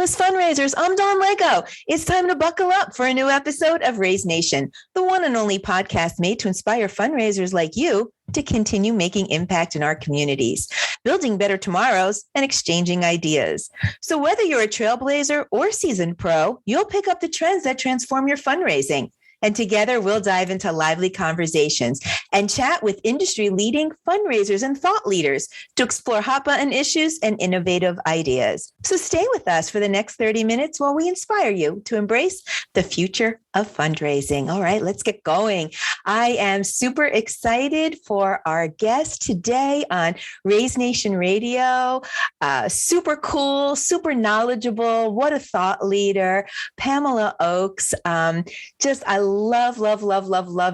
Famous fundraisers, I'm Dawn Lego. It's time to buckle up for a new episode of Raise Nation, the one and only podcast made to inspire fundraisers like you to continue making impact in our communities, building better tomorrows, and exchanging ideas. So whether you're a trailblazer or seasoned pro, you'll pick up the trends that transform your fundraising. And together we'll dive into lively conversations and chat with industry-leading fundraisers and thought leaders to explore hot-button issues and innovative ideas. So stay with us for the next 30 minutes while we inspire you to embrace the future of fundraising. All right, let's get going. I am super excited for our guest today on Raise Nation Radio. Super cool, super knowledgeable. What a thought leader. Pamela Oakes. I love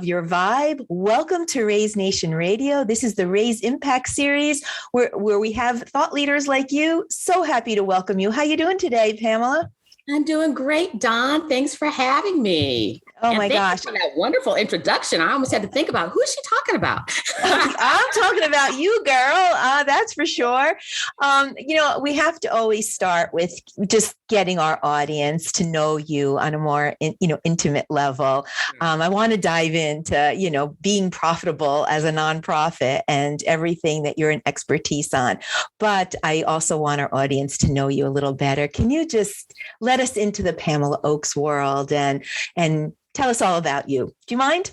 your vibe. Welcome to Raise Nation Radio. This is the Raise Impact series where we have thought leaders like you. So happy to welcome you. How you doing today, Pamela? I'm doing great, Dawn. Thanks for having me. Oh my gosh. For that wonderful introduction. I almost had to think about who's she talking about? I'm talking about you, girl. That's for sure. We have to always start with just getting our audience to know you on a more, intimate level. I want to dive into, being profitable as a nonprofit and everything that you're an expertise on. But I also want our audience to know you a little better. Can you just let us into the Pamela Oakes world and tell us all about you? Do you mind?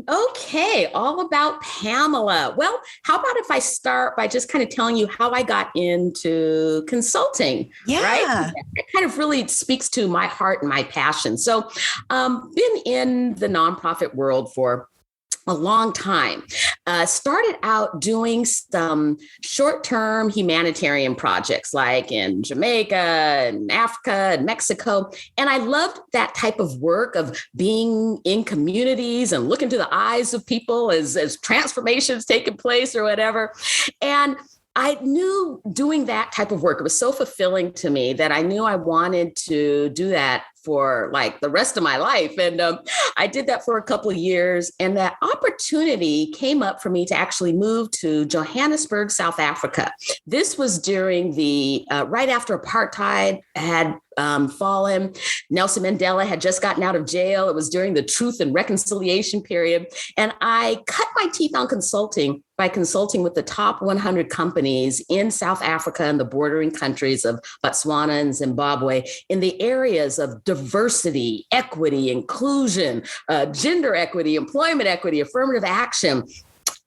Okay, all about Pamela. Well, how about if I start by just kind of telling you how I got into consulting? Yeah. Right? It kind of really speaks to my heart and my passion. So, been in the nonprofit world for a long time. Started out doing some short-term humanitarian projects like in Jamaica and Africa and Mexico. And I loved that type of work of being in communities and looking to the eyes of people as transformations taking place or whatever. And I knew doing that type of work, it was so fulfilling to me that I knew I wanted to do that for like the rest of my life. And I did that for a couple of years. And that opportunity came up for me to actually move to Johannesburg, South Africa. This was during the right after apartheid had fallen. Nelson Mandela had just gotten out of jail. It was during the Truth and Reconciliation period. And I cut my teeth on consulting by consulting with the top 100 companies in South Africa and the bordering countries of Botswana and Zimbabwe in the areas of diversity, equity, inclusion, gender equity, employment equity, affirmative action.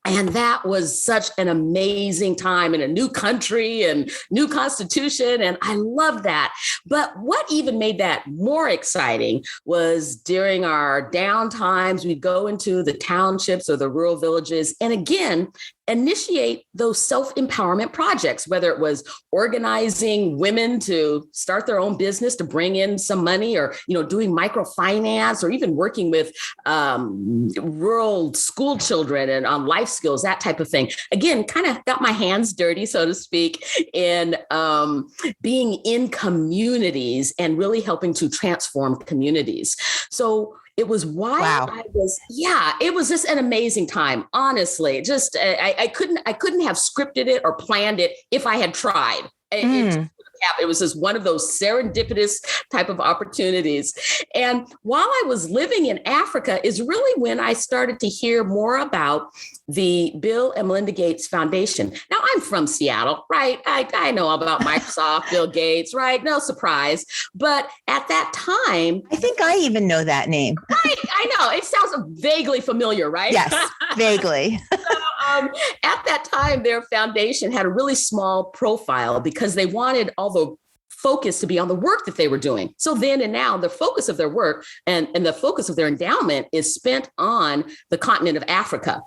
And that was such an amazing time in a new country and new constitution. And I loved that. But what even made that more exciting was during our down times, we'd go into the townships or the rural villages and again, initiate those self-empowerment projects, whether it was organizing women to start their own business to bring in some money or, doing microfinance or even working with rural school children and on life skills, that type of thing. Again, kind of got my hands dirty, so to speak, in being in communities and really helping to transform communities. So it was wild. Wow. It was just an amazing time. Honestly, just I couldn't have scripted it or planned it if I had tried. It was just one of those serendipitous type of opportunities. And while I was living in Africa is really when I started to hear more about the Bill and Melinda Gates Foundation. Now, I'm from Seattle, right? I know about Microsoft, Bill Gates, right? No surprise. But at that time... I think I even know that name. Right, I know. It sounds vaguely familiar, right? Yes, vaguely. At that time, their foundation had a really small profile because they wanted all the focus to be on the work that they were doing. So then and now, the focus of their work and the focus of their endowment is spent on the continent of Africa.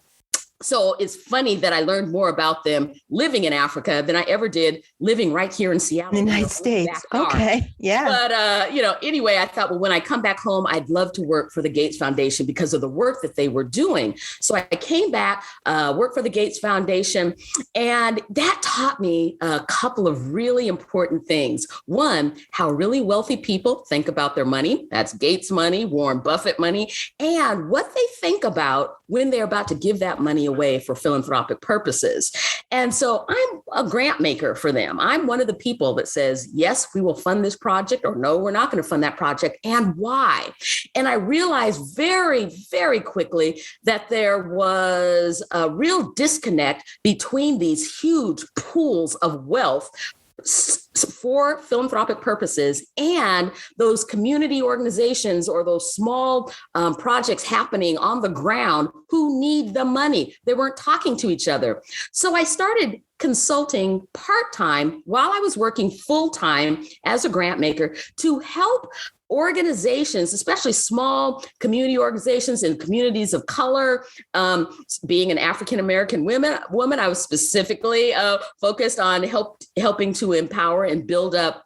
So it's funny that I learned more about them living in Africa than I ever did living right here in Seattle. In the United States. Okay. Yeah. But, anyway, I thought, well, when I come back home, I'd love to work for the Gates Foundation because of the work that they were doing. So I came back, worked for the Gates Foundation, and that taught me a couple of really important things. One, how really wealthy people think about their money. That's Gates money, Warren Buffett money, and what they think about when they're about to give that money away for philanthropic purposes. And so I'm a grant maker for them. I'm one of the people that says, yes, we will fund this project, or no, we're not going to fund that project, and why. And I realized very, very quickly that there was a real disconnect between these huge pools of wealth for philanthropic purposes and those community organizations or those small projects happening on the ground who need the money. They weren't talking to each other. So I started consulting part-time while I was working full-time as a grant maker to help organizations, especially small community organizations in communities of color. Being an African-American woman, I was specifically focused on helping to empower and build up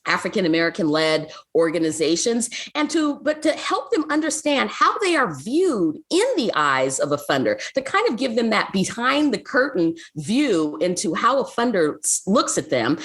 African-American led organizations, but to help them understand how they are viewed in the eyes of a funder, to kind of give them that behind the curtain view into how a funder looks at them,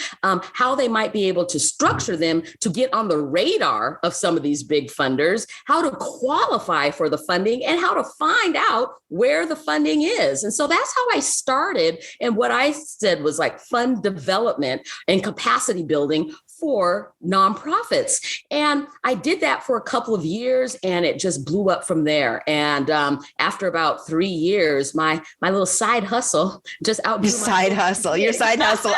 how they might be able to structure them to get on the radar of some of these big funders, how to qualify for the funding, and how to find out where the funding is. And so that's how I started. And what I said was like fund development and capacity building for nonprofits. And I did that for a couple of years, and it just blew up from there. And after about 3 years, my little side hustle just outgrew your side hustle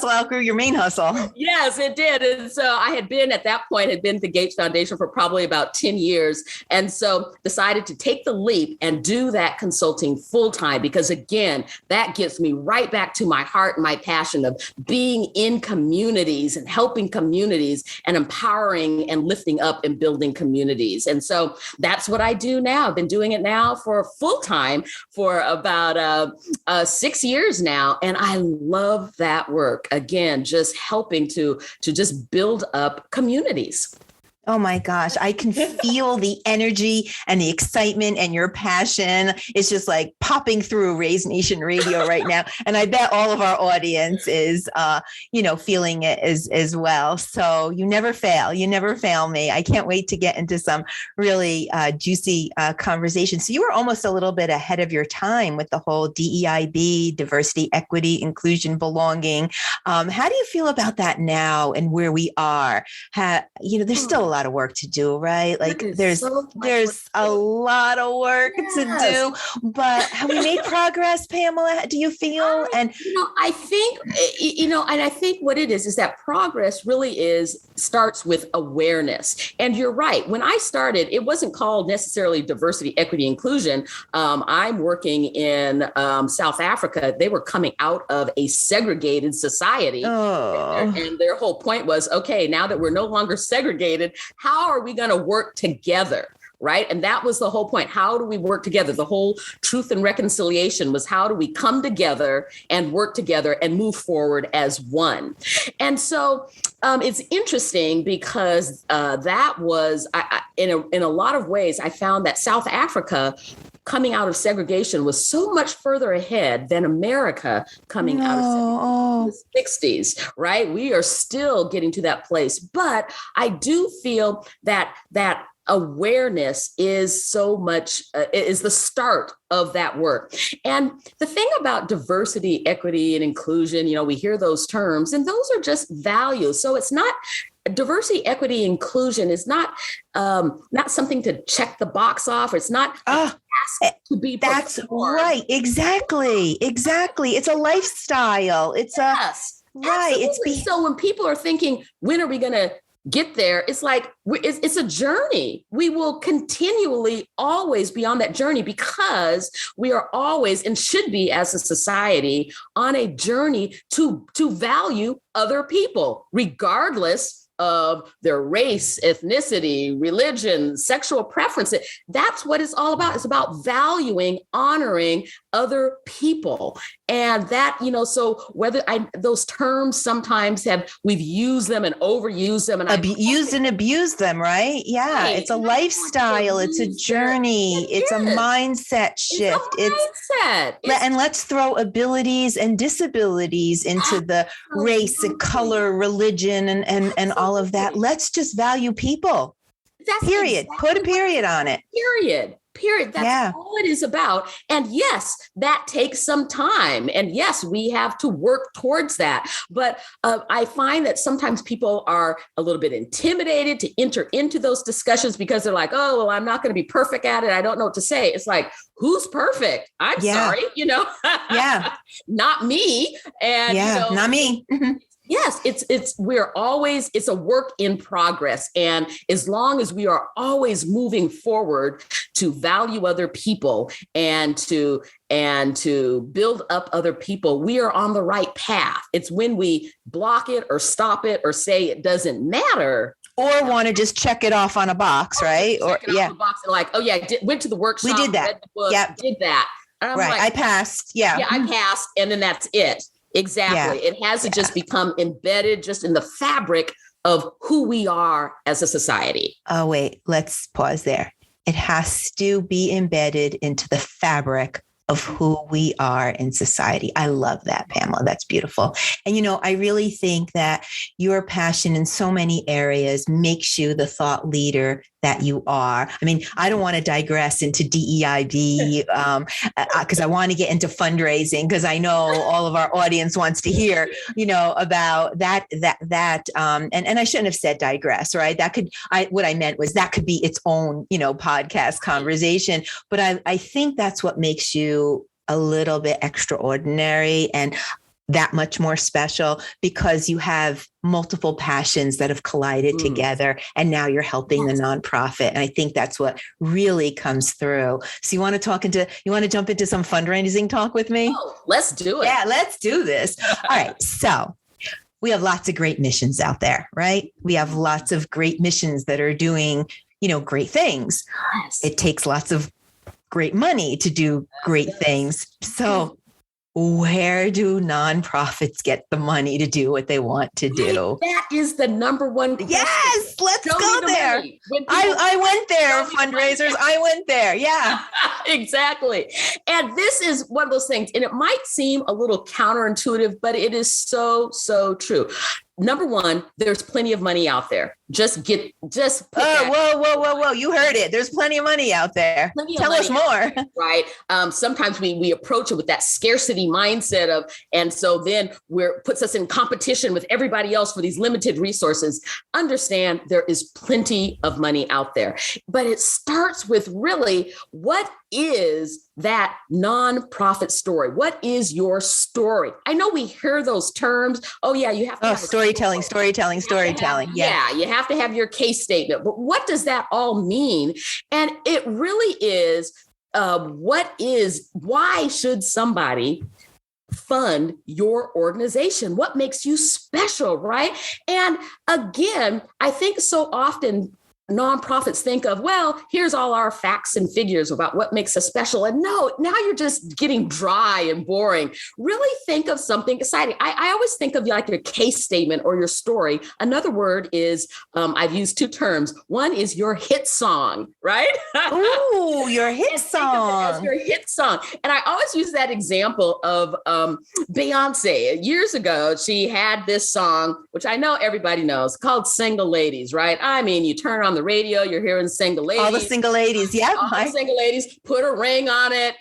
outgrew your main hustle. Yes, it did. And so I had been at the Gates Foundation for probably about 10 years. And so decided to take the leap and do that consulting full time, because again, that gets me right back to my heart and my passion of being in communities and helping communities and empowering and lifting up and building communities. And so that's what I do now. I've been doing it now for full time for about 6 years now. And I love that work. Again, just helping to just build up communities. Oh my gosh, I can feel the energy and the excitement and your passion. It's just like popping through Raise Nation Radio right now. And I bet all of our audience is, feeling it as well. So you never fail. You never fail me. I can't wait to get into some really juicy conversations. So you were almost a little bit ahead of your time with the whole DEIB, diversity, equity, inclusion, belonging. How do you feel about that now and where we are? There's still a lot of work to do, right? Like there's a lot of work to do, but have we made progress, Pamela? Do you feel? And I think what it is that progress really starts with awareness. And you're right. When I started, it wasn't called necessarily diversity, equity, inclusion. I'm working in South Africa. They were coming out of a segregated society. Oh. And their whole point was, okay, now that we're no longer segregated, how are we going to work together? Right. And that was the whole point. How do we work together? The whole truth and reconciliation was, how do we come together and work together and move forward as one? And so it's interesting because that was in a lot of ways, I found that South Africa coming out of segregation was so much further ahead than America coming out of segregation in the 60s, right? We are still getting to that place. But I do feel that awareness is so much, is the start of that work. And the thing about diversity, equity, and inclusion, we hear those terms, and those are just values. So it's not diversity, equity, inclusion is not something to check the box off. It's not to be. That's performed. Right. Exactly. It's a lifestyle. It's right. So when people are thinking, when are we going to get there? It's like, it's a journey. We will continually always be on that journey, because we are always, and should be as a society, on a journey to value other people, regardless of their race, ethnicity, religion, sexual preferences. That's what it's all about. It's about valuing, honoring other people. And that, so whether those terms sometimes we've used them and overused them and used and abused them, right? Yeah. Right. It's a lifestyle. It's a journey. It's a mindset shift. And let's throw abilities and disabilities into the race and color, religion, and all of that. Let's just value people. Period. Put a period on it. period. That's all it is about. And yes, that takes some time. And yes, we have to work towards that. But I find that sometimes people are a little bit intimidated to enter into those discussions because they're like, oh, well, I'm not going to be perfect at it. I don't know what to say. It's like, who's perfect? I'm sorry, not me. And not me. Yes, it's a work in progress. And as long as we are always moving forward to value other people and to build up other people, we are on the right path. It's when we block it or stop it or say it doesn't matter. Or want to just check it off on a box, right? Or off a box and like, oh yeah, went to the workshop, we did that. Read the book, did that. And I'm right, like, I passed. Yeah, I passed, and then that's it. Exactly. Yeah. It has to just become embedded just in the fabric of who we are as a society. Oh, wait, let's pause there. It has to be embedded into the fabric of who we are in society. I love that, Pamela. That's beautiful. And, I really think that your passion in so many areas makes you the thought leader that you are. I mean, I don't want to digress into DEIB because I want to get into fundraising because I know all of our audience wants to hear, about that. And I shouldn't have said digress, right? What I meant was that could be its own, podcast conversation. But I think that's what makes you a little bit extraordinary and that much more special because you have multiple passions that have collided together. And now you're helping the nonprofit. And I think that's what really comes through. So you want to jump into some fundraising talk with me? Oh, let's do it. Yeah, let's do this. All right. So we have lots of great missions out there, right? We have lots of great missions that are doing, great things. Yes. It takes lots of great money to do great things. So where do nonprofits get the money to do what they want to do? That is the number one question. Yes, let's go there. I went there, fundraisers. I went there. Yeah. Exactly. And this is one of those things, and it might seem a little counterintuitive, but it is so, so true. Number one, there's plenty of money out there. Whoa. You heard it. There's plenty of money out there. Tell us more. Right. Sometimes we approach it with that scarcity mindset and so then puts us in competition with everybody else for these limited resources. Understand there is plenty of money out there, but it starts with really what is that nonprofit story? What is your story? I know we hear those terms. Oh yeah, you have to have storytelling. Yeah, you have to have your case statement. But what does that all mean? And it really is why should somebody fund your organization? What makes you special, right? And again, I think so often nonprofits think of, well, here's all our facts and figures about what makes us special. And no, now you're just getting dry and boring. Really think of something exciting. I always think of like your case statement or your story. Another word is, I've used two terms. One is your hit song, right? Ooh, your hit song. Your hit song. And I always use that example of Beyonce. Years ago, she had this song, which I know everybody knows, called Single Ladies, right? I mean, you turn on the radio, you're hearing single ladies. All the single ladies, yeah. All the single ladies, put a ring on it.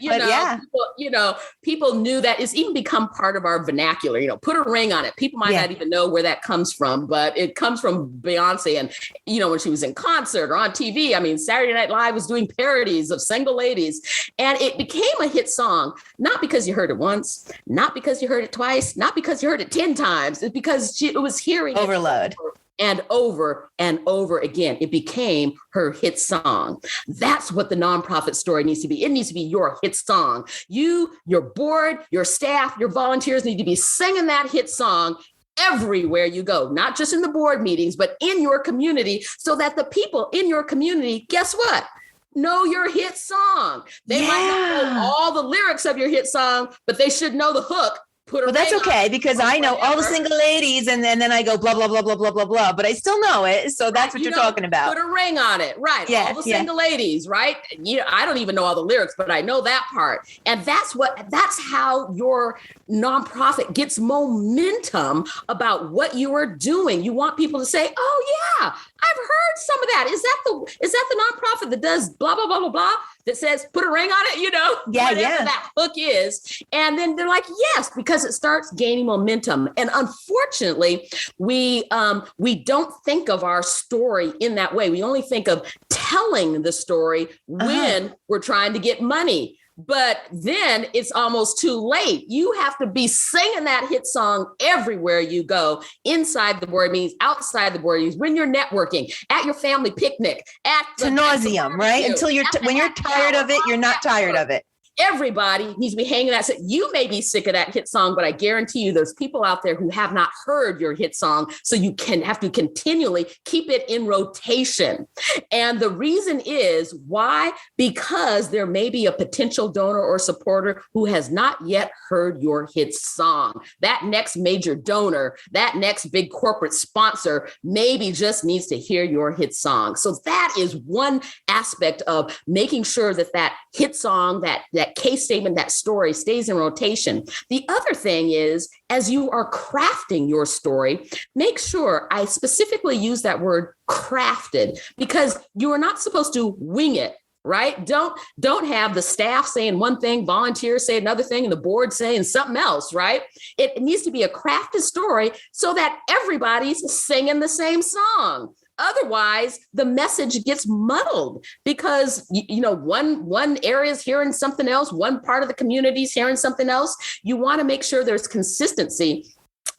People knew that. It's even become part of our vernacular, put a ring on it. People might not even know where that comes from, but it comes from Beyonce. And, when she was in concert or on TV, I mean, Saturday Night Live was doing parodies of single ladies. And it became a hit song, not because you heard it once, not because you heard it twice, not because you heard it 10 times. It's because it was hearing overload. And over and over again, it became her hit song. That's what the nonprofit story needs to be. It needs to be your hit song. You, your board, your staff, your volunteers need to be singing that hit song everywhere you go, not just in the board meetings, but in your community, so that the people in your community, guess what? Know your hit song. They might not know all the lyrics of your hit song, but they should know the hook. Well, that's okay because I know all the single ladies and then I go blah, blah, blah, blah, blah, blah, blah, but I still know it. So that's what you're talking about. Put a ring on it. Right. Yeah, all the single ladies, right? I don't even know all the lyrics, but I know that part. And that's how your nonprofit gets momentum about what you are doing. You want people to say, oh yeah, I've heard some of that. Is that the nonprofit that does blah, blah, blah, blah, blah? that says, put a ring on it, whatever that hook is. And then they're like, yes, because it starts gaining momentum. And unfortunately, we don't think of our story in that way. We only think of telling the story when we're trying to get money. But then it's almost too late. You have to be singing that hit song everywhere you go, inside the board meetings, outside the board meetings, when you're networking, at your family picnic, at the nauseam, right? Until when you're tired of it, you're not tired of it. Everybody needs to be hanging that. You may be sick of that hit song, but I guarantee you there's people out there who have not heard your hit song. So you can have to continually keep it in rotation. And the reason is why? Because there may be a potential donor or supporter who has not yet heard your hit song. That next major donor, that next big corporate sponsor maybe just needs to hear your hit song. So that is one aspect of making sure that hit song, that case statement, that story stays in rotation. The other thing is, as you are crafting your story, make sure, I specifically use that word crafted, because you are not supposed to wing it. Right? Don't have the staff saying one thing, volunteers say another thing, and the board saying something else, right? It needs to be a crafted story so that everybody's singing the same song. Otherwise, the message gets muddled because, one area is hearing something else, one part of the community is hearing something else. You want to make sure there's consistency.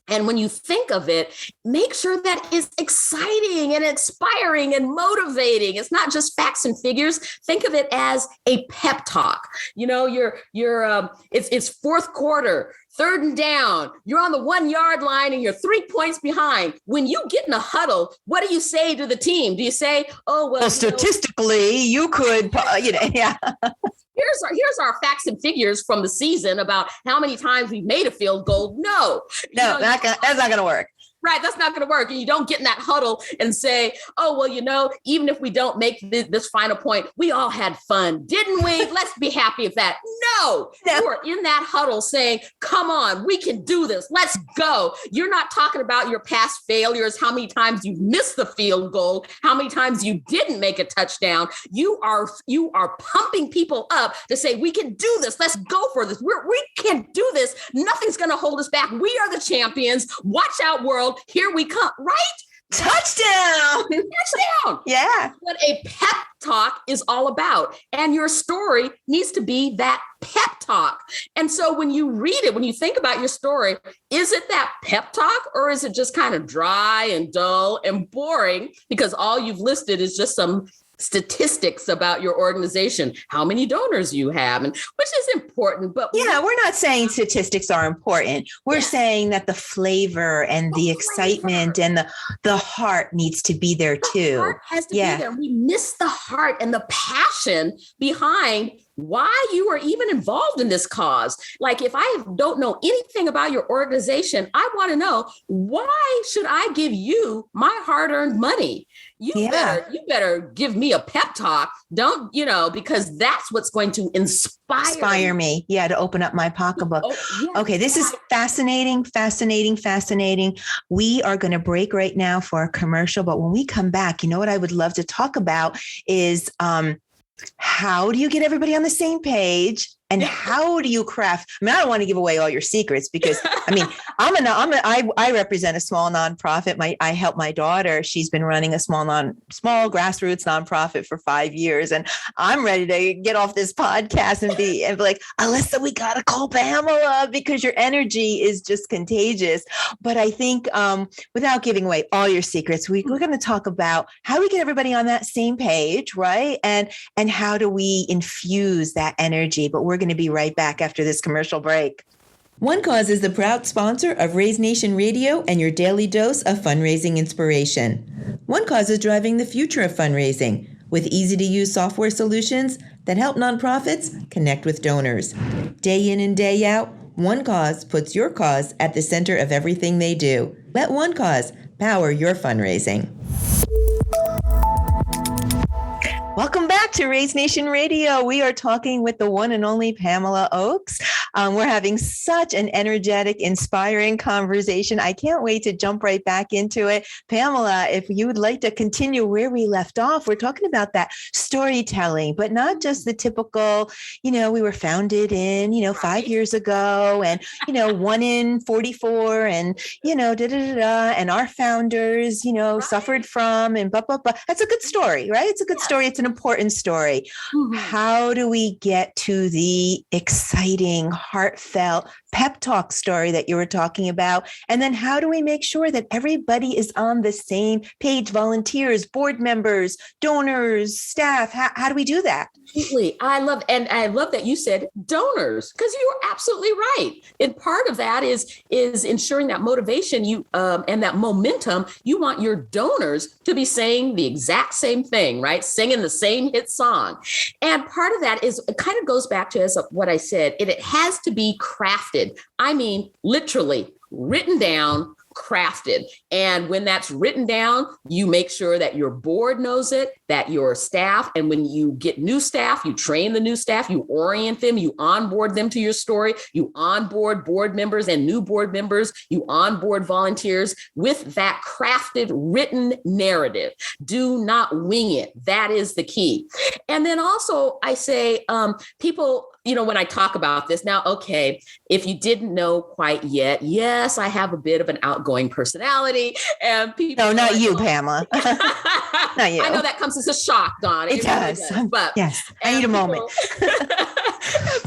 And when you think of it, make sure that it's exciting and inspiring and motivating. It's not just facts and figures. Think of it as a pep talk. It's fourth quarter, 3rd and down. You're on the 1 yard line and you're 3 points behind. When you get in a huddle, what do you say to the team? Do you say, "Oh, well, statistically, you could, yeah." Here's our facts and figures from the season about how many times we've made a field goal. No, that's not going to work. Right. That's not going to work. And you don't get in that huddle and say, "Oh, well, even if we don't make this final point, we all had fun, didn't we? Let's be happy with that." No, you are in that huddle saying, "Come on, we can do this. Let's go." You're not talking about your past failures, how many times you missed the field goal, how many times you didn't make a touchdown. You are pumping people up to say, "We can do this. Let's go for this. We can do this. Nothing's going to hold us back. We are the champions. Watch out, world. Here we come," right? Touchdown. Yeah. That's what a pep talk is all about. And your story needs to be that pep talk. And so when you read it, when you think about your story, is it that pep talk, or is it just kind of dry and dull and boring because all you've listed is just some statistics about your organization, how many donors you have, and which is important. But we're not saying statistics are important. We're saying that the flavor and the excitement and the heart needs to be there too. The heart has to be there. We miss the heart and the passion behind why you are even involved in this cause. Like, if I don't know anything about your organization, I want to know, why should I give you my hard-earned money? You better give me a pep talk. Don't, because that's what's going to inspire me. Yeah, to open up my pocketbook. Okay, this is fascinating. We are going to break right now for a commercial, but when we come back, what I would love to talk about is how do you get everybody on the same page? And how do you craft? I don't want to give away all your secrets because I represent a small nonprofit. I help my daughter. She's been running a small grassroots nonprofit for 5 years, and I'm ready to get off this podcast and be like, "Alyssa, we gotta call Pamela because your energy is just contagious." But I think without giving away all your secrets, we're going to talk about how we get everybody on that same page, right? And how do we infuse that energy? But we're going to be right back after this commercial break. One Cause is the proud sponsor of Raise Nation Radio and your daily dose of fundraising inspiration. One Cause is driving the future of fundraising with easy-to-use software solutions that help nonprofits connect with donors. Day in and day out, One Cause puts your cause at the center of everything they do. Let One Cause power your fundraising. Welcome back to Raise Nation Radio. We are talking with the one and only Pamela Oakes. We're having such an energetic, inspiring conversation. I can't wait to jump right back into it. Pamela, if you would like to continue where we left off, we're talking about that storytelling, but not just the typical, we were founded in, 5 years ago and, 1 in 44 and, and our founders, suffered from and blah, blah, blah. That's a good story, right? It's a good story. It's an important story. Mm-hmm. How do we get to the exciting, heartfelt pep talk story that you were talking about? And then how do we make sure that everybody is on the same page? Volunteers, board members, donors, staff. How do we do that? Absolutely. I love that you said donors, because you're absolutely right. And part of that is ensuring that motivation and that momentum. You want your donors to be saying the exact same thing, right? Singing the same hit song. And part of that is, it kind of goes back to what I said, it has to be crafted. I mean, literally written down, crafted. And when that's written down, you make sure that your board knows it, that your staff, and when you get new staff, you train the new staff, you orient them, you onboard them to your story, you onboard board members and new board members, you onboard volunteers with that crafted written narrative. Do not wing it. That is the key. And then also I say, people, when I talk about this now, okay, if you didn't know quite yet, yes, I have a bit of an outgoing personality, and people. No, not you, Pamela. Not you. I know that comes as a shock, Dawn. It does. Really does. But yes, I need a moment.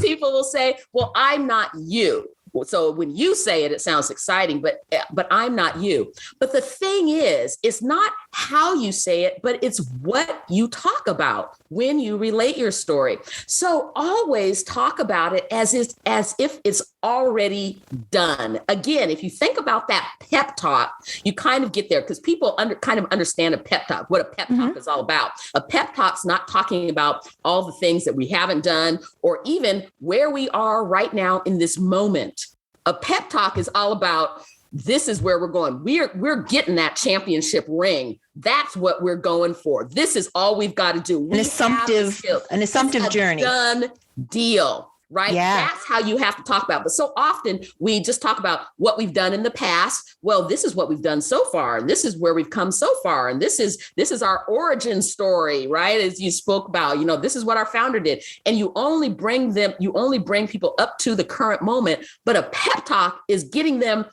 People will say, "Well, I'm not you." So when you say it, it sounds exciting, but I'm not you. But the thing is, it's not how you say it, but it's what you talk about when you relate your story. So always talk about it as if it's already done. Again, if you think about that pep talk, you kind of get there, because people kind of understand a pep talk, what a pep talk is all about. A pep talk's not talking about all the things that we haven't done or even where we are right now in this moment. A pep talk is all about, this is where we're going. We're getting that championship ring. That's what we're going for. This is all we've got to do. An assumptive journey. Done deal. Right? Yeah. That's how you have to talk about it. But so often we just talk about what we've done in the past. Well, this is what we've done so far. And this is where we've come so far. And this is our origin story, right? As you spoke about, this is what our founder did. And you only bring people up to the current moment. But a pep talk is getting them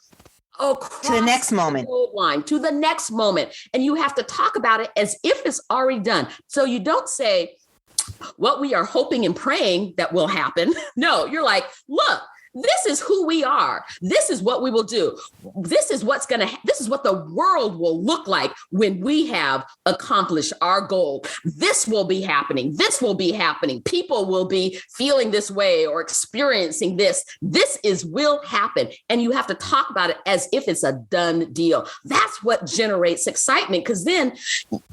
to the next moment. To the next moment. And you have to talk about it as if it's already done. So you don't say, what we are hoping and praying that will happen. No, you're like, look, this is who we are. This is what we will do. This is what the world will look like when we have accomplished our goal. This will be happening. This will be happening. People will be feeling this way or experiencing this. This will happen. And you have to talk about it as if it's a done deal. That's what generates excitement. Because then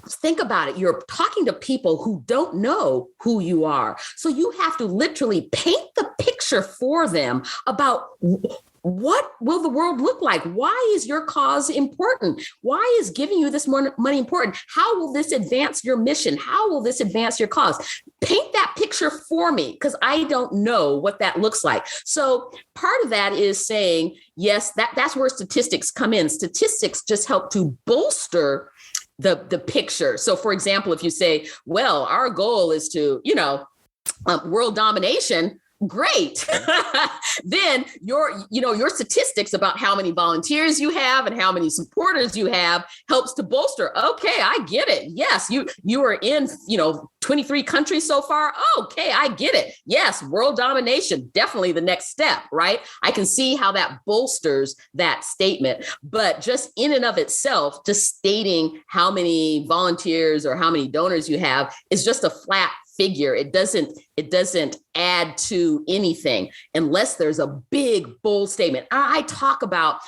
think about it. You're talking to people who don't know who you are. So you have to literally paint the picture for them about what will the world look like? Why is your cause important? Why is giving you this money important? How will this advance your mission? How will this advance your cause? Paint that picture for me, because I don't know what that looks like. So part of that is saying, yes, that's where statistics come in. Statistics just help to bolster the picture. So for example, if you say, well, our goal is to, world domination, great. Then your statistics about how many volunteers you have and how many supporters you have helps to bolster. Okay, I get it. Yes, you are in, 23 countries so far. Okay, I get it. Yes, world domination, definitely the next step, right? I can see how that bolsters that statement. But just in and of itself, just stating how many volunteers or how many donors you have is just a flat figure. It doesn't add to anything unless there's a big, bold statement. I talk about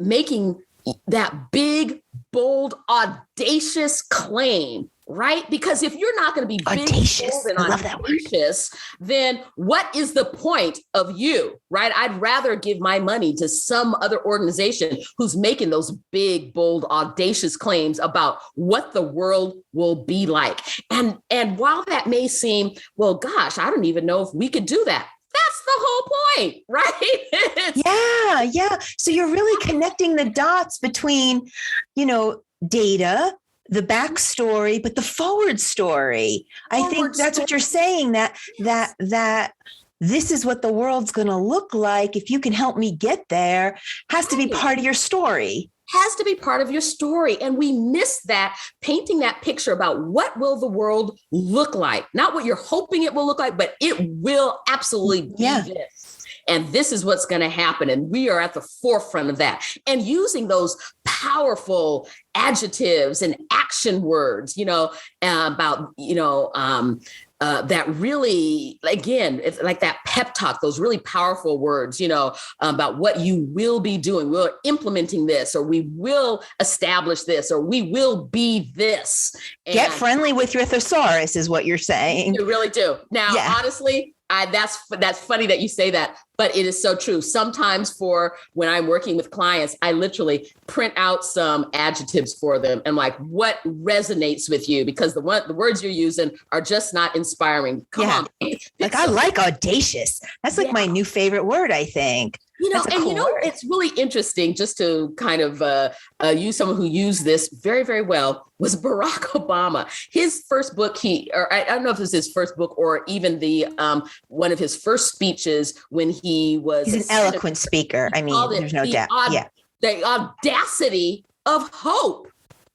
making that big, bold, audacious claim right? Because if you're not going to be big, audacious, bold, and I love that word, audacious, then what is the point of you, right? I'd rather give my money to some other organization who's making those big, bold, audacious claims about what the world will be like. And while that may seem, well, gosh, I don't even know if we could do that. That's the whole point, right? Yeah. So you're really connecting the dots between, data, the backstory, but the forward story. I think that's what you're saying, that this is what the world's going to look like. If you can help me get there, has to be part of your story. Has to be part of your story. And we miss that, painting that picture about what will the world look like, not what you're hoping it will look like, but it will absolutely be this. And this is what's going to happen. And we are at the forefront of that. And using those powerful adjectives and action words, about, that really, again, it's like that pep talk, those really powerful words, about what you will be doing. We're implementing this, or we will establish this, or we will be this. And get friendly with your thesaurus is what you're saying. You really do. Now, honestly, that's funny that you say that, but it is so true. Sometimes for when I'm working with clients, I literally print out some adjectives for them and like, what resonates with you? Because the words you're using are just not inspiring. Come on. Like, I like audacious. That's like my new favorite word, I think. It's really interesting, just to kind of use someone who used this very, very well, was Barack Obama. His first book, I don't know if it was his first book or even the one of his first speeches when he was. He's an eloquent speaker. I mean, there's no doubt. The audacity of hope.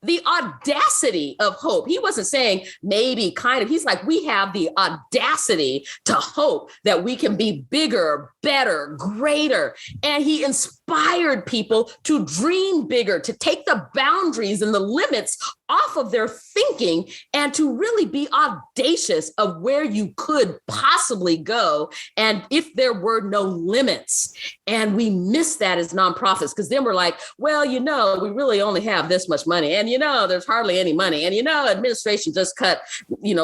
The audacity of hope. He wasn't saying maybe, kind of. He's like, we have the audacity to hope that we can be bigger, better, greater. And he inspired people to dream bigger, to take the boundaries and the limits off of their thinking and to really be audacious of where you could possibly go. And if there were no limits, and we miss that as nonprofits, because then we're like, well, we really only have this much money. And, there's hardly any money. And, administration just cut,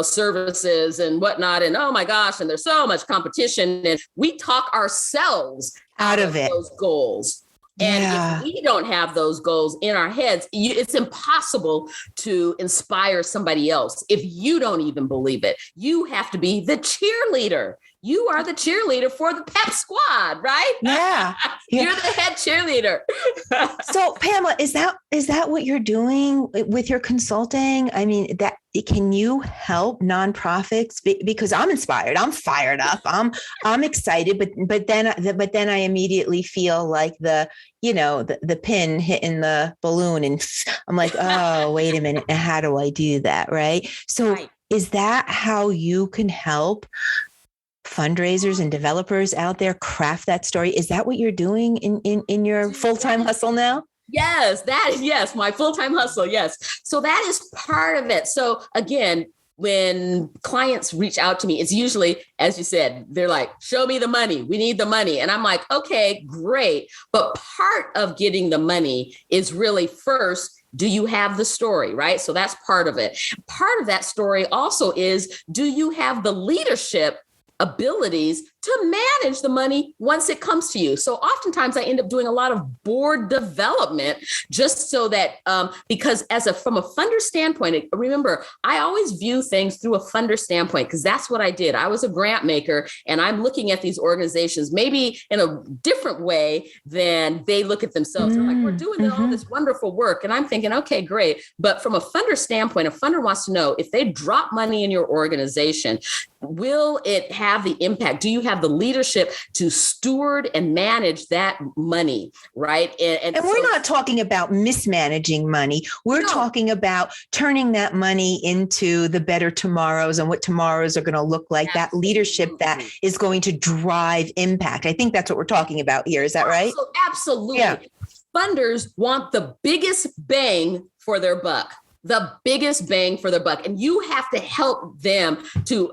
services and whatnot. And oh my gosh, and there's so much competition. And we talk ourselves out of it. Those goals. And if we don't have those goals in our heads, it's impossible to inspire somebody else. If you don't even believe it, you have to be the cheerleader. You are the cheerleader for the pep squad, right? Yeah. You're the head cheerleader. So Pamela, is that what you're doing with your consulting? I mean, can you help nonprofits? Because I'm inspired, I'm fired up, I'm excited, but then I immediately feel like the pin hitting the balloon, and I'm like, oh, wait a minute, how do I do that? Right. So is that how you can help fundraisers and developers out there craft that story? Is that what you're doing in your full-time hustle now? Yes, my full-time hustle. Yes. So that is part of it. So again, when clients reach out to me, it's usually, as you said, they're like, show me the money. We need the money. And I'm like, okay, great. But part of getting the money is really first, do you have the story, right? So that's part of it. Part of that story also is, do you have the leadership abilities to manage the money once it comes to you? So oftentimes I end up doing a lot of board development just so that, because from a funder standpoint, remember, I always view things through a funder standpoint, because that's what I did. I was a grant maker, and I'm looking at these organizations maybe in a different way than they look at themselves. They're like, we're doing all this wonderful work. And I'm thinking, okay, great. But from a funder standpoint, a funder wants to know, if they drop money in your organization, will it have the impact? Do you have the leadership to steward and manage that money, right? And we're not talking about mismanaging money. We're talking about turning that money into the better tomorrows and what tomorrows are going to look like. Absolutely. That leadership that is going to drive impact. I think that's what we're talking about here. Is that right? Absolutely. Yeah. Funders want the biggest bang for their buck. the biggest bang for their buck. And you have to help them to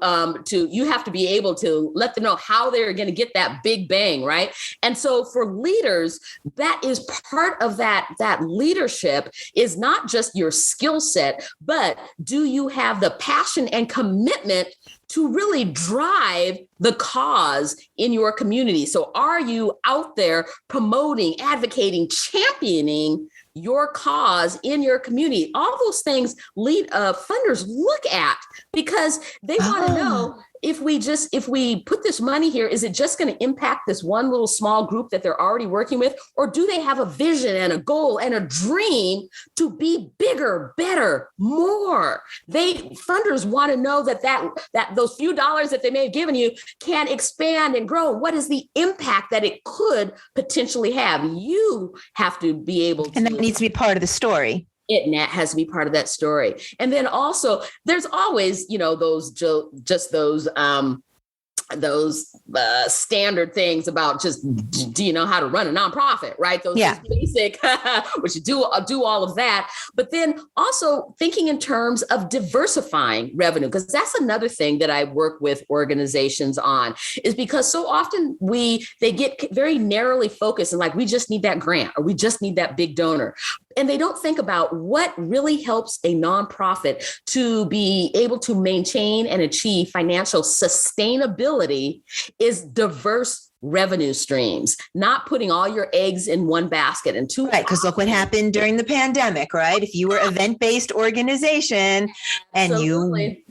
you have to be able to let them know how they're going to get that big bang, right? And so for leaders, that is part of that leadership is not just your skill set, but do you have the passion and commitment to really drive the cause in your community? So are you out there promoting, advocating, championing your cause in your community? All those things funders look at because they want to know, if we put this money here, is it just going to impact this one little small group that they're already working with? Or do they have a vision and a goal and a dream to be bigger, better, more? Funders want to know that those few dollars that they may have given you can expand and grow. What is the impact that it could potentially have? You have to be able to. And that needs to be part of the story. It has to be part of that story. And then also there's always, those standard things about just, do you know how to run a nonprofit, right? Those just basic, which you do all of that. But then also thinking in terms of diversifying revenue, because that's another thing that I work with organizations on, is because so often they get very narrowly focused and like, we just need that grant or we just need that big donor. And they don't think about what really helps a nonprofit to be able to maintain and achieve financial sustainability is diverse revenue streams, not putting all your eggs in one basket. And right, because look what happened during the pandemic, right? If you were event-based organization and Absolutely.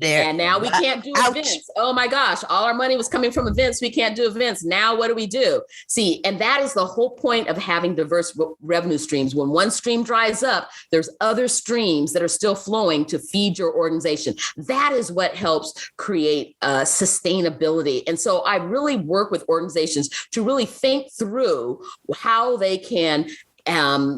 And now we can't do events. Oh my gosh, all our money was coming from events. We can't do events. Now what do we do? See, and that is the whole point of having diverse revenue streams. When one stream dries up, there's other streams that are still flowing to feed your organization. That is what helps create sustainability. And so I really work with organizations to really think through how they can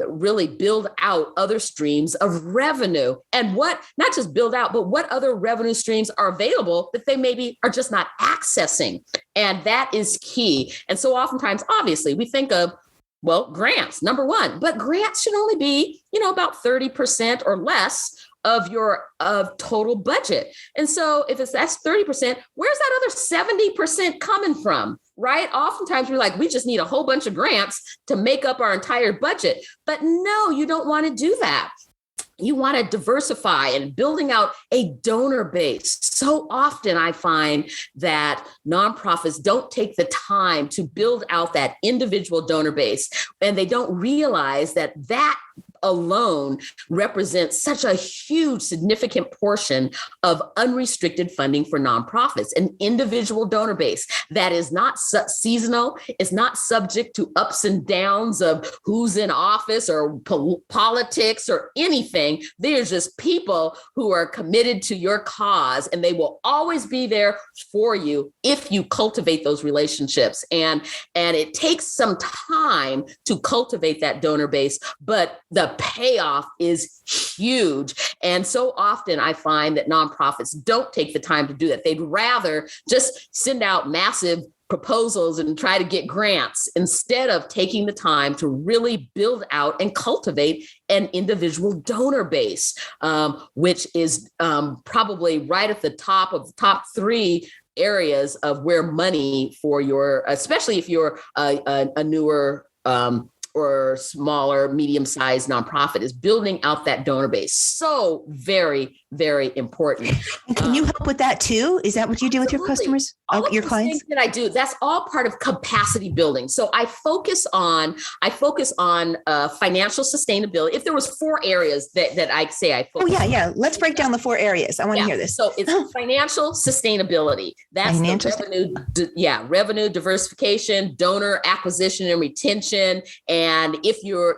really build out other streams of revenue, and not just build out, but what other revenue streams are available that they maybe are just not accessing. And that is key. And so oftentimes, obviously, we think of, grants, number one, but grants should only be, about 30% or less of your total budget. And so if that's 30%, where's that other 70% coming from? Right? Oftentimes we're like, we just need a whole bunch of grants to make up our entire budget. But no, you don't want to do that. You want to diversify and building out a donor base. So often I find that nonprofits don't take the time to build out that individual donor base, and they don't realize that alone represents such a huge, significant portion of unrestricted funding for nonprofits, an individual donor base that is not seasonal, is not subject to ups and downs of who's in office or politics or anything. There's just people who are committed to your cause, and they will always be there for you if you cultivate those relationships. And it takes some time to cultivate that donor base, but the payoff is huge. And so often I find that nonprofits don't take the time to do that. They'd rather just send out massive proposals and try to get grants instead of taking the time to really build out and cultivate an individual donor base, which is probably right at the top of the top three areas of where money for your, especially if you're a newer or smaller, medium-sized nonprofit, is building out that donor base. So very, very important. And can you help with that too? Is that what you do with your customers, your clients? That I do, that's all part of capacity building. So I focus on financial sustainability. If there was 4 areas that I say I focus. Oh yeah. Let's break down the 4 areas. I want to hear this. So it's financial sustainability. That's the revenue diversification, donor acquisition and retention. And if you're,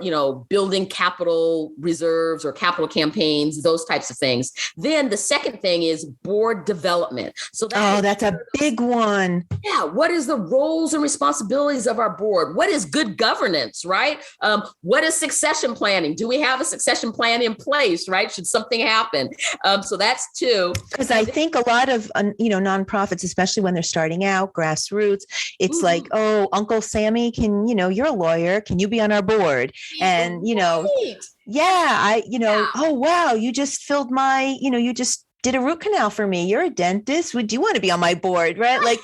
building capital reserves or capital campaigns, those types of things. Then the second thing is board development. So that's a big one. Yeah. What is the roles and responsibilities of our board? What is good governance, right? What is succession planning? Do we have a succession plan in place, right? Should something happen? So that's 2. Because I think a lot of, nonprofits, especially when they're starting out, grassroots, it's like, oh, Uncle Sammy, you're a lawyer. Can you be on our board? And, Oh, wow, you just filled my, you just did a root canal for me. You're a dentist. Would you want to be on my board? Right. Like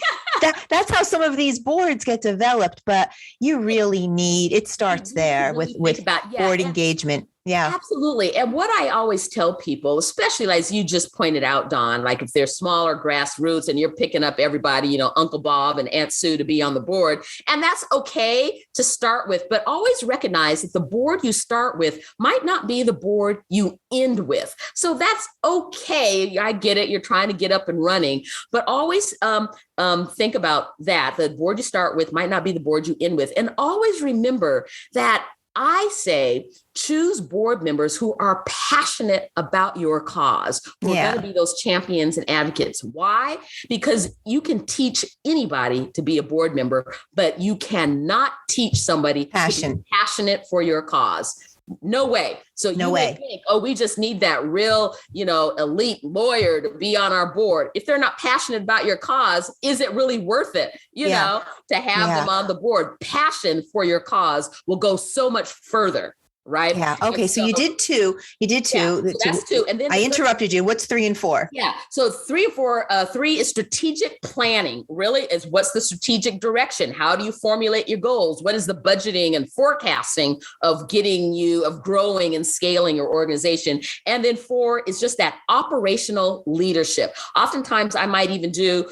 that's how some of these boards get developed, but you really need, it starts there really with board engagement. Yeah. Absolutely. And what I always tell people, especially as you just pointed out, Dawn, like if they're smaller grassroots and you're picking up everybody, Uncle Bob and Aunt Sue to be on the board, and that's okay to start with, but always recognize that the board you start with might not be the board you end with. So that's okay. I get it. You're trying to get up and running, but always think about that. The board you start with might not be the board you end with. And always remember that I say, choose board members who are passionate about your cause, who are going to be those champions and advocates. Why? Because you can teach anybody to be a board member, but you cannot teach somebody to be passionate for your cause. No way. So you may think, we just need that real, elite lawyer to be on our board. If they're not passionate about your cause, is it really worth it, to have them on the board? Passion for your cause will go so much further. Right. Yeah. Okay. So you did two. Yeah, so that's two. And then I interrupted you. What's 3 and 4? Yeah. So 3 and 4, 3 is strategic planning. Really is what's the strategic direction? How do you formulate your goals? What is the budgeting and forecasting of growing and scaling your organization? And then 4 is just that operational leadership. Oftentimes I might even do,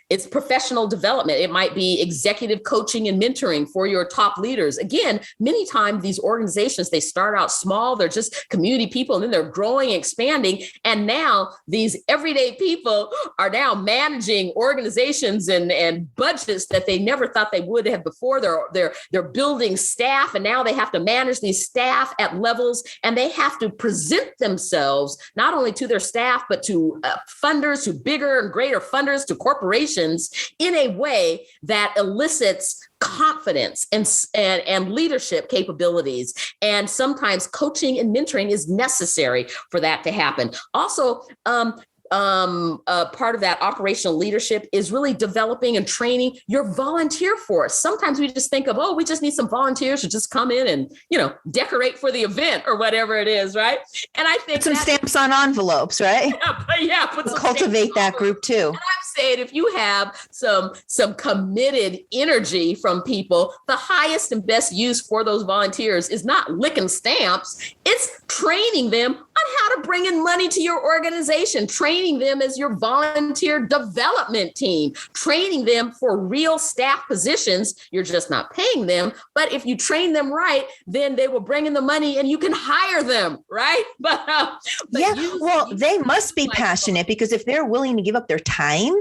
it's professional development. It might be executive coaching and mentoring for your top leaders. Again, many times these organizations, they start out small. They're just community people, and then they're growing, expanding. And now these everyday people are now managing organizations and budgets that they never thought they would have before. They're building staff, and now they have to manage these staff at levels, and they have to present themselves not only to their staff, but to funders, to bigger and greater funders, to corporations in a way that elicits confidence and leadership capabilities. And sometimes coaching and mentoring is necessary for that to happen. Also, part of that operational leadership is really developing and training your volunteer force. Sometimes we just think of, we just need some volunteers to just come in and, decorate for the event or whatever it is. Right. And I think put some stamps on envelopes, right? Cultivate that group too. And I'm saying, if you have some committed energy from people, the highest and best use for those volunteers is not licking stamps. It's training them on how to bring in money to your organization, training them as your volunteer development team, training them for real staff positions. You're just not paying them. But if you train them right, then they will bring in the money and you can hire them, right? But they must be passionate, because if they're willing to give up their time,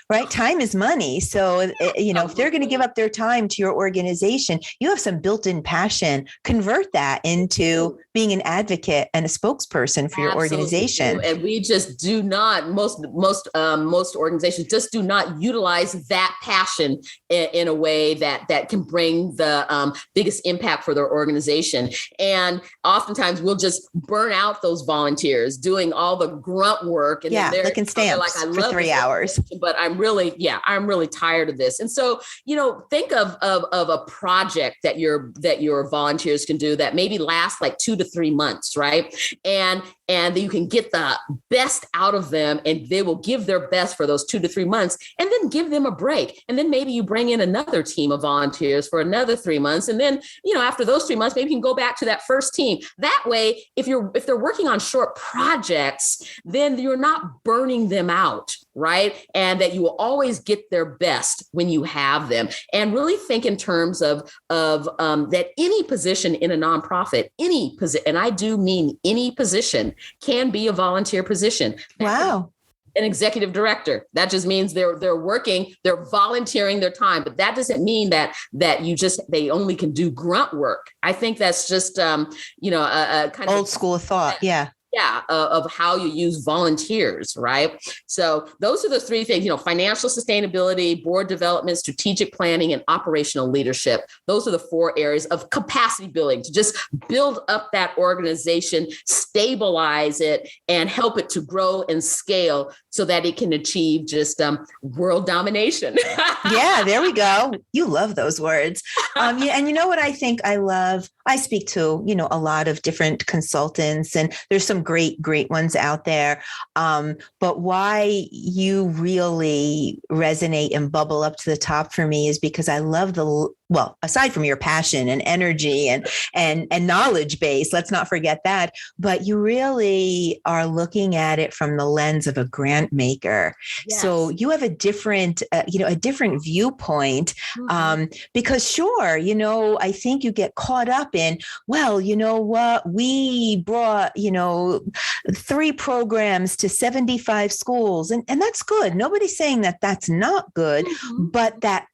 right? Time is money. So, if they're going to give up their time to your organization, you have some built-in passion. Convert that into being an advocate and a spokesperson for your organization. And we just do not, most organizations just do not utilize that passion in a way that can bring the biggest impact for their organization. And oftentimes we'll just burn out those volunteers doing all the grunt work. And licking stamps for 3 hours. But I'm really tired of this. And so, think of a project that your volunteers can do that maybe lasts like 2 to 3 months, right? And you can get the best out of them, and they will give their best for those 2 to 3 months, and then give them a break. And then maybe you bring in another team of volunteers for another 3 months. And then, after those 3 months, maybe you can go back to that first team. That way, if they're working on short projects, then you're not burning them out, right? And that you will always get their best when you have them. And really think in terms of that any position in a nonprofit, any position, and I do mean any position, can be a volunteer position. Wow. An executive director. That just means they're volunteering their time, but that doesn't mean that they only can do grunt work. I think that's just a kind of old school thought. Yeah. of how you use volunteers, right? So those are the three things, financial sustainability, board development, strategic planning, and operational leadership. Those are the 4 areas of capacity building to just build up that organization, stabilize it, and help it to grow and scale so that it can achieve just world domination. Yeah, there we go. You love those words. And you know what I think I love? I speak to, a lot of different consultants, and there's some great ones out there. But why you really resonate and bubble up to the top for me is because I love aside from your passion and energy and knowledge base, let's not forget that, but you really are looking at it from the lens of a grant maker. Yes. So you have a different viewpoint, because sure, I think you get caught up in, well, you know what, we brought, 3 programs to 75 schools, and that's good. Nobody's saying that that's not good, but that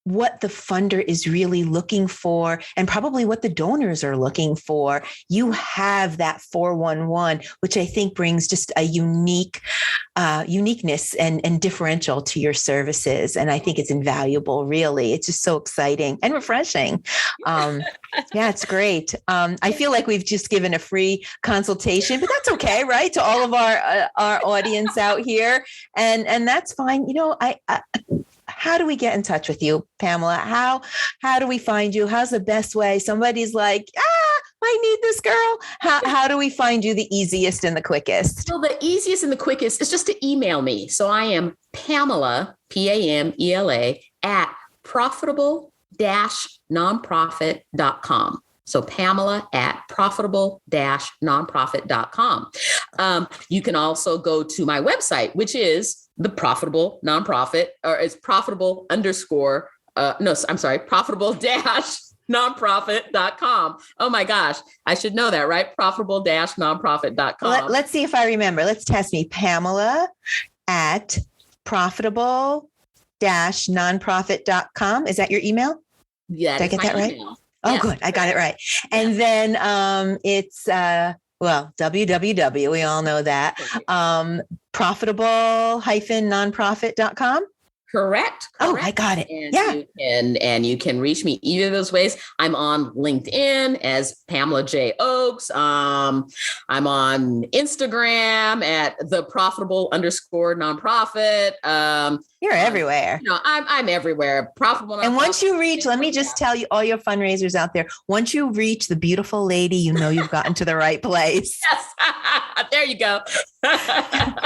what the funder is really looking for, and probably what the donors are looking for. You have that 411, which I think brings just a uniqueness and differential to your services. And I think it's invaluable, really. It's just so exciting and refreshing. Yeah, it's great. I feel like we've just given a free consultation, but that's okay, right? To all of our audience out here. And that's fine. How do we get in touch with you, Pamela? How do we find you? How's the best way? Somebody's like, I need this girl. How do we find you the easiest and the quickest? Well, the easiest and the quickest is just to email me. So I am Pamela, Pamela, at profitable-nonprofit.com. So Pamela at profitable-nonprofit.com. You can also go to my website, which is the Profitable Nonprofit, or it's profitable-nonprofit.com. Oh my gosh, I should know that, right? Profitable-nonprofit.com. Let's see if I remember. Let's test me. Pamela at profitable-nonprofit.com. Is that your email? Yeah. Did I get that right? Email. Oh, yes. Good. I got it right. And then it's www. We all know that. Profitable-nonprofit.com. Correct. Oh, I got it. And you can reach me either of those ways. I'm on LinkedIn as Pamela J. Oakes. I'm on Instagram at the profitable_nonprofit. You're everywhere. I'm everywhere. Profitable. And once you reach, let me just tell you, all your fundraisers out there, once you reach the beautiful lady, you've gotten to the right place. Yes. There you go.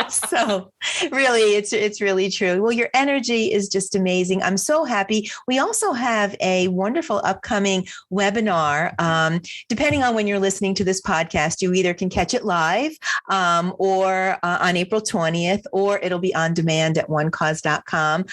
So really, it's really true. Well, your energy is just amazing. I'm so happy. We also have a wonderful upcoming webinar. Depending on when you're listening to this podcast, you either can catch it live or on April 20th, or it'll be on demand at onecause.com.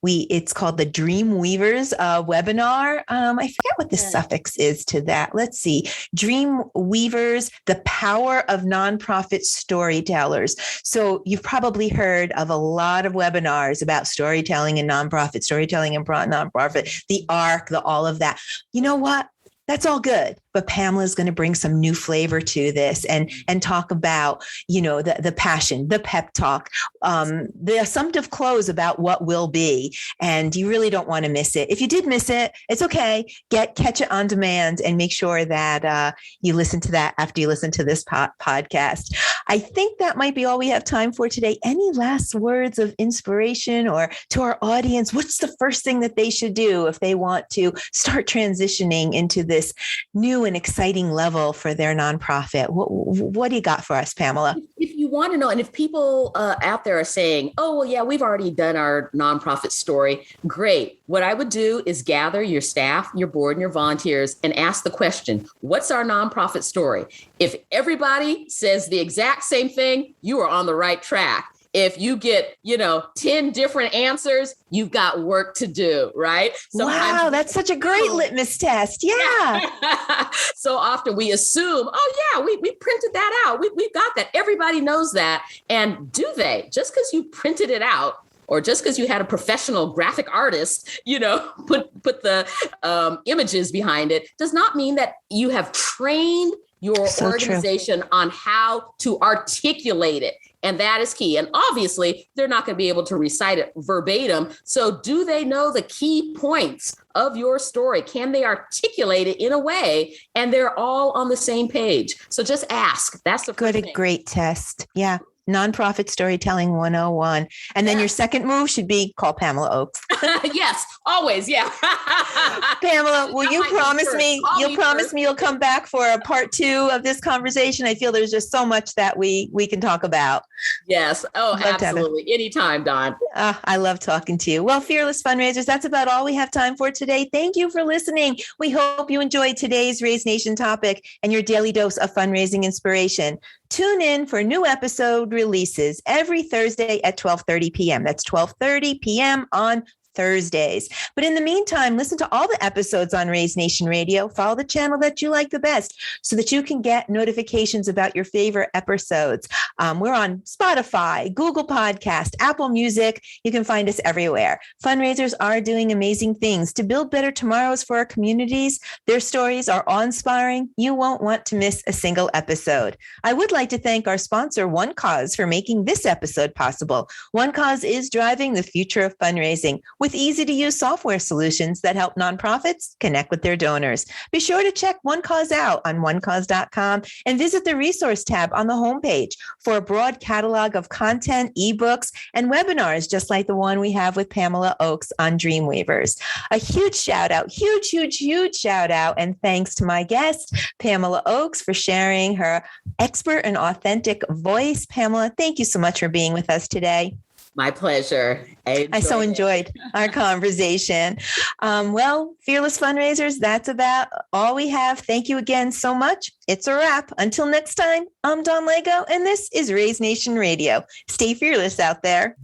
It's called the Dream Weavers webinar. I forget what the suffix is to that. Let's see. Dream Weavers, the power of nonprofit storytellers. So you've probably heard of a lot of webinars about storytelling and nonprofit, storytelling and nonprofit, the ARC, all of that. You know what? That's all good. But Pamela's going to bring some new flavor to this and talk about, the passion, the pep talk, the assumptive close about what will be. And you really don't want to miss it. If you did miss it, it's okay. Catch it on demand and make sure that you listen to that after you listen to this podcast. I think that might be all we have time for today. Any last words of inspiration, or to our audience, what's the first thing that they should do if they want to start transitioning into this new and exciting level for their nonprofit? What do you got for us, Pamela? If you want to know, and if people out there are saying, oh, well, yeah, we've already done our nonprofit story, great. What I would do is gather your staff, your board, and your volunteers and ask the question, what's our nonprofit story? If everybody says the exact same thing, you are on the right track. If you get, 10 different answers, you've got work to do, right? Wow, that's such a great litmus test. Yeah. So often we assume, we printed that out. We've got that. Everybody knows that. And do they? Just because you printed it out, or just because you had a professional graphic artist, put the images behind it, does not mean that you have trained your So organization on how to articulate it. And that is key. And obviously, they're not going to be able to recite it verbatim. So do they know the key points of your story? Can they articulate it in a way and they're all on the same page? So just ask. That's the good, a great test. Yeah. Nonprofit Storytelling 101. And then your second move should be call Pamela Oakes. Yes, always. Yeah. Pamela, will you promise me, you'll come back for a part 2 of this conversation? I feel there's just so much that we can talk about. Yes. Oh, absolutely. Anytime, Dawn. I love talking to you. Well, Fearless Fundraisers, that's about all we have time for today. Thank you for listening. We hope you enjoyed today's Raise Nation topic and your daily dose of fundraising inspiration. Tune in for new episode releases every Thursday at 12:30 p.m. That's 12:30 p.m. on Thursdays. But in the meantime, listen to all the episodes on Raise Nation Radio. Follow the channel that you like the best so that you can get notifications about your favorite episodes. We're on Spotify, Google Podcast, Apple Music. You can find us everywhere. Fundraisers are doing amazing things to build better tomorrows for our communities. Their stories are awe-inspiring. You won't want to miss a single episode. I would like to thank our sponsor, One Cause, for making this episode possible. One Cause is driving the future of fundraising with easy-to-use software solutions that help nonprofits connect with their donors. Be sure to check One Cause out on onecause.com and visit the resource tab on the homepage for a broad catalog of content, ebooks, and webinars, just like the one we have with Pamela Oakes on Dream Waivers. A huge shout out, huge shout out, and thanks to my guest, Pamela Oakes, for sharing her expert and authentic voice. Pamela, thank you so much for being with us today. My pleasure. I so enjoyed our conversation. Well, Fearless Fundraisers, that's about all we have. Thank you again so much. It's a wrap. Until next time, I'm Dawn Lego, and this is Raise Nation Radio. Stay fearless out there.